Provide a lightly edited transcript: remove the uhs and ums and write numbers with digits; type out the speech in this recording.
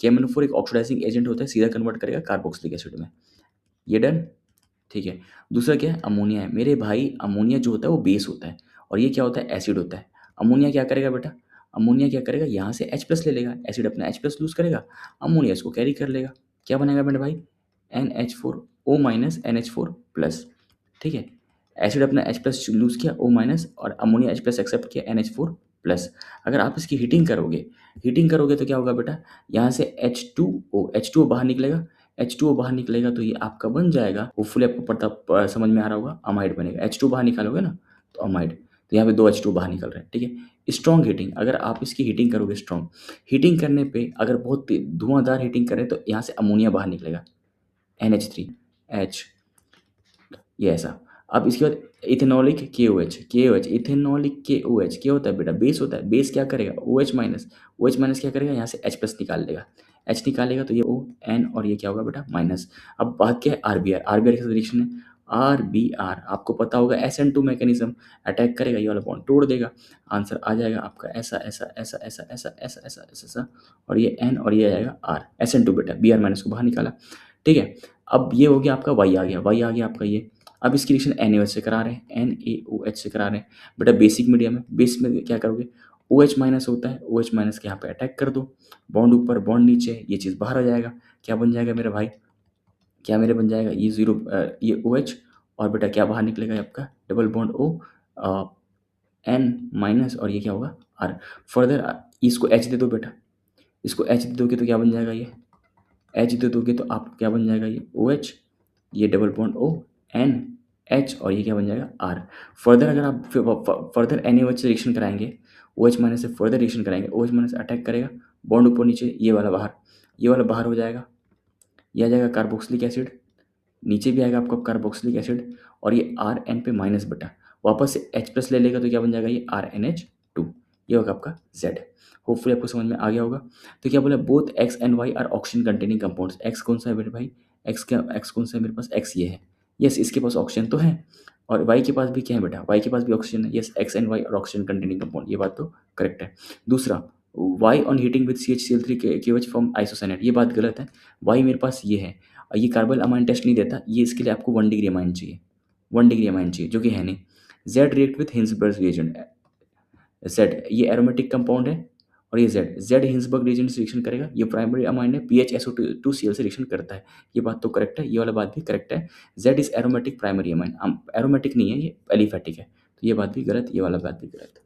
KMnO4 एक oxidising agent होता है, सीधा कन्वर्ट करेगा कार्बोक्सिलिक एसिड में। ये डन, ठीक है। दूसरा क्या है, अमोनिया है मेरे भाई। अमोनिया जो होता है वो बेस होता है और ये क्या होता है, एसिड होता है। अमोनिया क्या करेगा बेटा, अमोनिया क्या करेगा, यहाँ से H+ ले लेगा, एसिड अपना H+ लूज करेगा, अमोनिया इसको कैरी कर लेगा। क्या बनेगा मेरे भाई, NH4O माइनस NH4+, ठीक है। एसिड अपना H+ लूज किया, O माइनस, और अमोनिया H+ एक्सेप्ट किया, NH4+। अगर आप इसकी हीटिंग करोगे तो क्या होगा बेटा, यहाँ से H2O बाहर निकलेगा, H2O बाहर निकलेगा तो ये आपका बन जाएगा, होपफुली आपको समझ में आ रहा होगा, अमाइड बनेगा। H2 बाहर निकालोगे ना तो अमाइड, तो यहाँ पे 2 H2 बाहर निकल रहे हैं, ठीक है। स्ट्रॉन्ग हीटिंग, अगर आप इसकी हीटिंग करोगे, स्ट्रॉन्ग हीटिंग करने पे अगर बहुत धुआंधार हीटिंग करें तो यहाँ से अमोनिया बाहर निकलेगा, NH3H, ये ऐसा। अब इसके बाद इथेनॉलिक KOH, इथेनॉलिक KOH क्या होता है बेटा, बेस होता है। बेस क्या करेगा, OH माइनस क्या करेगा, यहाँ से H+ निकाल लेगा, H निकालेगा तो ये ON, और ये क्या होगा बेटा, माइनस। अब बात क्या है, आरबीआर के साथ रिएक्शन है, आरबीआर आपको पता होगा, SN2 मैकेनिज्म, अटैक करेगा, ये वाला बॉन्ड तोड़ देगा। आंसर आ जाएगा आपका ऐसा ऐसा ऐसा ऐसा ऐसा ऐसा ऐसा ऐसा ऐसा, और ये N और ये आ जाएगा R, SN2 बेटा, Br माइनस को बाहर निकाला, ठीक है। अब ये हो गया आपका Y आ गया आपका ये। अब इसकी रिएक्शन NaOH से करा रहे हैं, NaOH से करा रहे हैं बेटा, बेसिक मीडियम है, बेस में क्या करोगे, OH माइनस होता है, OH माइनस के यहाँ पे अटैक कर दो, बॉन्ड ऊपर बॉन्ड नीचे, ये चीज़ बाहर आ जाएगा। क्या बन जाएगा मेरे भाई, क्या मेरे बन जाएगा, ये ये OH, और बेटा क्या बाहर निकलेगा आपका, double bond O, N minus, और ये क्या होगा R। फर्दर इसको H दे दो बेटा, इसको H दे दोगे तो क्या बन जाएगा, ये H दे दोगे तो आप क्या बन जाएगा, ये OH, ये double bond O, N H, और ये क्या बन जाएगा R। फर्दर अगर आप फर्दर NaOH से रिएक्शन कराएंगे, OH माइनस से फर्दर रिएक्शन कराएंगे, OH माइनस अटैक करेगा, बॉन्ड ऊपर नीचे, ये वाला बाहर, ये वाला बाहर हो जाएगा, ये आ जाएगा कार्बोक्सिलिक एसिड, नीचे भी आएगा आपका कार्बोक्सिलिक एसिड, और ये RN पे माइनस बेटा, वापस से H+ ले लेगा तो क्या बन जाएगा, ये RNH2, ये होगा आपका Z। होपफुली आपको समझ में आ गया होगा। तो क्या बोला, both X and Y are oxygen containing compounds. X कौन सा है मेरे भाई, X कौन सा है मेरे पास, X ये है, यस इसके पास ऑक्सीजन तो है, और Y के पास भी क्या है बेटा, Y के पास भी ऑक्सीजन है, yes X and Y are oxygen containing compound, ये बात तो करेक्ट है। दूसरा, Y on heating with CHCl3 KOH from isocyanate, ये बात गलत है। Y मेरे पास ये है, और ये कार्बन अमाइन टेस्ट नहीं देता, ये इसके लिए आपको 1 डिग्री अमाइन चाहिए, 1 डिग्री अमाइन चाहिए, जो कि है नहीं। Z react with Hinsberg reagent, Z ये एरोमेटिक कंपाउंड है, और ये Z हिंसबर्ग रिएजेंट से रिएक्शन करेगा, ये प्राइमरी अमाइन है, PHSO2Cl से रिएक्शन करता है, ये बात तो करेक्ट है, ये वाला बात भी करेक्ट है। Z is aromatic primary amine, aromatic नहीं है, ये एलिफेटिक है, तो ये बात भी गलत, ये वाला बात भी गलत।